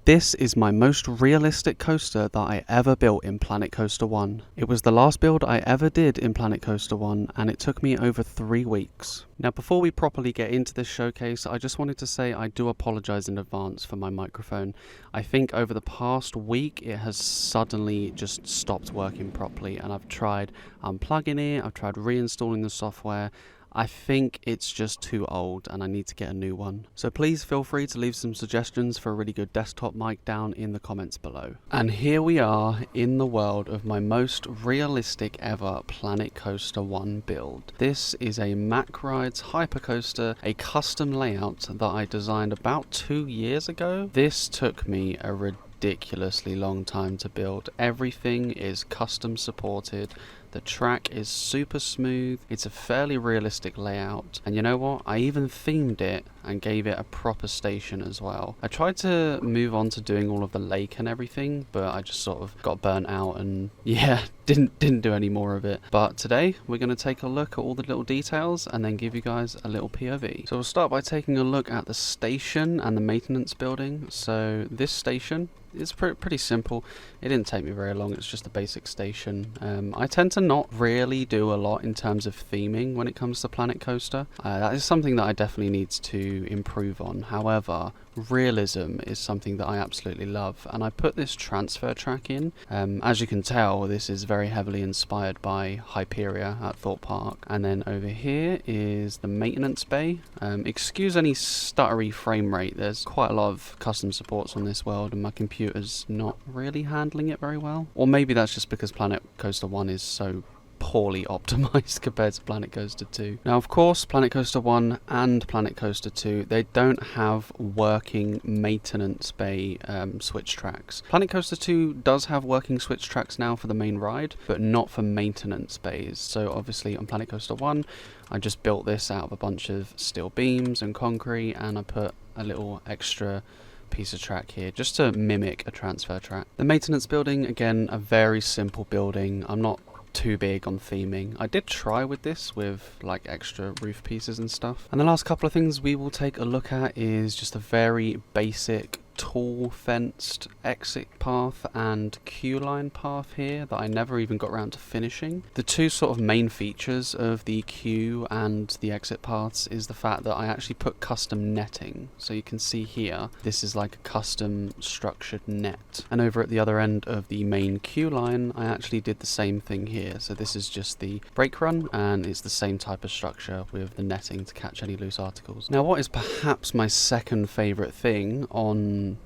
This is my most realistic coaster that I ever built in Planet Coaster 1. It was the last build I ever did in Planet Coaster 1 and it took me over 3 weeks. Now before we properly get into this showcase, I just wanted to say I do apologise in advance for my microphone. I think over the past week it has suddenly just stopped working properly and I've tried unplugging it, I've tried reinstalling the software. I think it's just too old and I need to get a new one. So please feel free to leave some suggestions for a really good desktop mic down in the comments below. And here we are in the world of my most realistic ever Planet Coaster 1 build. This is a Mack Rides Hypercoaster, a custom layout that I designed about 2 years ago. This took me a ridiculously long time to build. Everything is custom supported. The track is super smooth, it's a fairly realistic layout, and you know what, I even themed it and gave it a proper station as well. I tried to move on to doing all of the lake and everything, but I just sort of got burnt out and yeah, didn't do any more of it. But today we're going to take a look at all the little details and then give you guys a little POV. So we'll start by taking a look at the station and the maintenance building. So this station is pretty simple. It didn't take me very long, it's just a basic station. I tend to not really do a lot in terms of theming when it comes to Planet Coaster. That is something that I definitely need to improve on. However, realism is something that I absolutely love, and I put this transfer track in. As you can tell, this is very heavily inspired by Hyperia at Thorpe Park. And then over here is the maintenance bay. Excuse any stuttery frame rate, there's quite a lot of custom supports on this world and my computer's not really handling it very well. Or maybe that's just because Planet Coaster 1 is so poorly optimized compared to Planet Coaster 2. Now of course Planet Coaster 1 and Planet Coaster 2, they don't have working maintenance bay switch tracks. Planet Coaster 2 does have working switch tracks now for the main ride, but not for maintenance bays. So obviously on Planet Coaster 1 I just built this out of a bunch of steel beams and concrete, and I put a little extra piece of track here just to mimic a transfer track. The maintenance building, again, a very simple building. I'm not too big on theming. I did try with this with like extra roof pieces and stuff. And the last couple of things we will take a look at is just a very basic tall fenced exit path and queue line path here that I never even got around to finishing. The two sort of main features of the queue and the exit paths is the fact that I actually put custom netting. So you can see here, this is like a custom structured net. And over at the other end of the main queue line, I actually did the same thing here. So this is just the brake run, and it's the same type of structure with the netting to catch any loose articles. Now what is perhaps my second favourite thing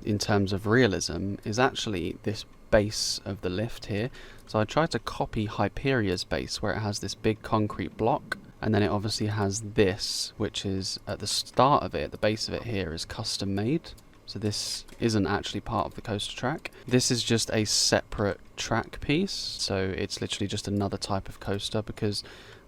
in terms of realism is actually this base of the lift here. So I tried to copy Hyperia's base, where it has this big concrete block, and then it obviously has this, which is at the start of it, the base of it here is custom made. So this isn't actually part of the coaster track. This is just a separate track piece, so it's literally just another type of coaster, because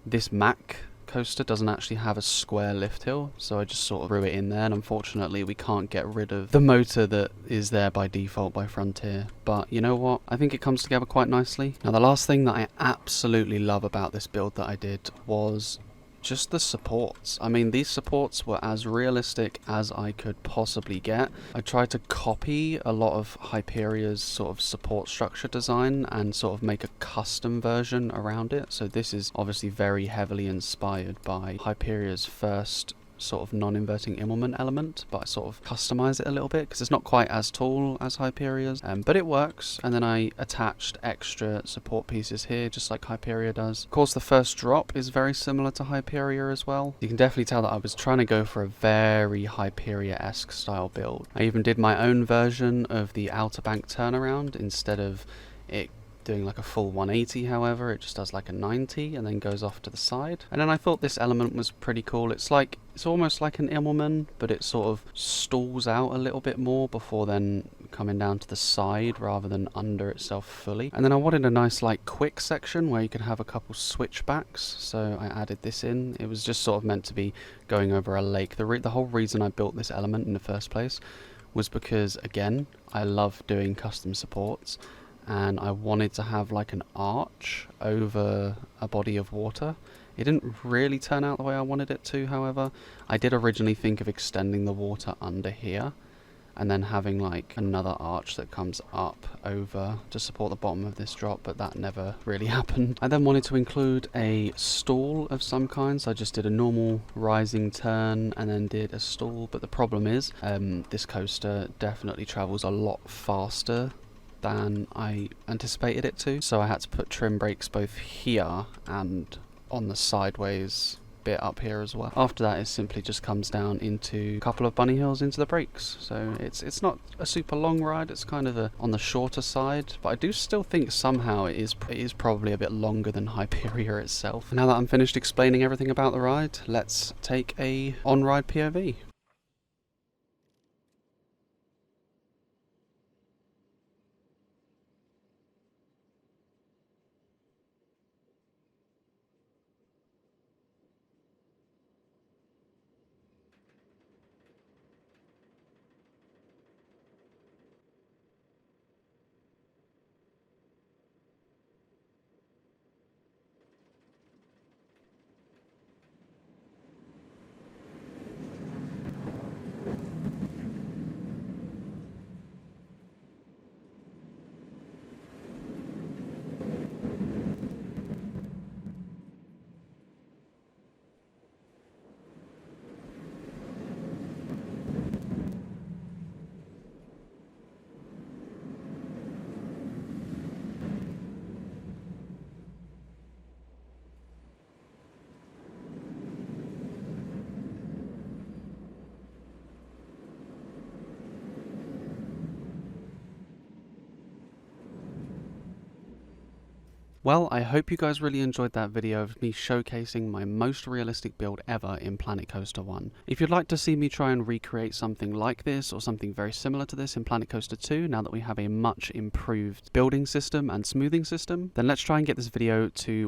this Mack coaster doesn't actually have a square lift hill, so I just sort of threw it in there, and unfortunately we can't get rid of the motor that is there by default by Frontier. But you know what, I think it comes together quite nicely. Now the last thing that I absolutely love about this build that I did was just the supports. I mean, these supports were as realistic as I could possibly get. I tried to copy a lot of Hyperia's sort of support structure design and sort of make a custom version around it. So this is obviously very heavily inspired by Hyperia's first sort of non-inverting Immelman element, but I sort of customize it a little bit because it's not quite as tall as Hyperia's, but it works. And then I attached extra support pieces here, just like Hyperia does. Of course, the first drop is very similar to Hyperia as well. You can definitely tell that I was trying to go for a very Hyperia-esque style build. I even did my own version of the outer bank turnaround. Instead of it doing like a full 180, however, it just does like a 90 and then goes off to the side. And then I thought this element was pretty cool. It's almost like an Immelman, but it sort of stalls out a little bit more before then coming down to the side rather than under itself fully. And then I wanted a nice like quick section where you could have a couple switchbacks, so I added this in. It was just sort of meant to be going over a lake. The whole reason I built this element in the first place was because, again, I love doing custom supports, and I wanted to have like an arch over a body of water. It didn't really turn out the way I wanted it to, however. I did originally think of extending the water under here, and then having like another arch that comes up over to support the bottom of this drop, but that never really happened. I then wanted to include a stall of some kind, so I just did a normal rising turn and then did a stall, but the problem is this coaster definitely travels a lot faster than I anticipated it to, so I had to put trim brakes both here and on the sideways bit up here as well. After that, it simply just comes down into a couple of bunny hills into the brakes, so it's not a super long ride, it's kind of on the shorter side, but I do still think somehow it is probably a bit longer than Hyperia itself. Now that I'm finished explaining everything about the ride, let's take a on-ride POV. Well, I hope you guys really enjoyed that video of me showcasing my most realistic build ever in Planet Coaster 1. If you'd like to see me try and recreate something like this or something very similar to this in Planet Coaster 2, now that we have a much improved building system and smoothing system, then let's try and get this video to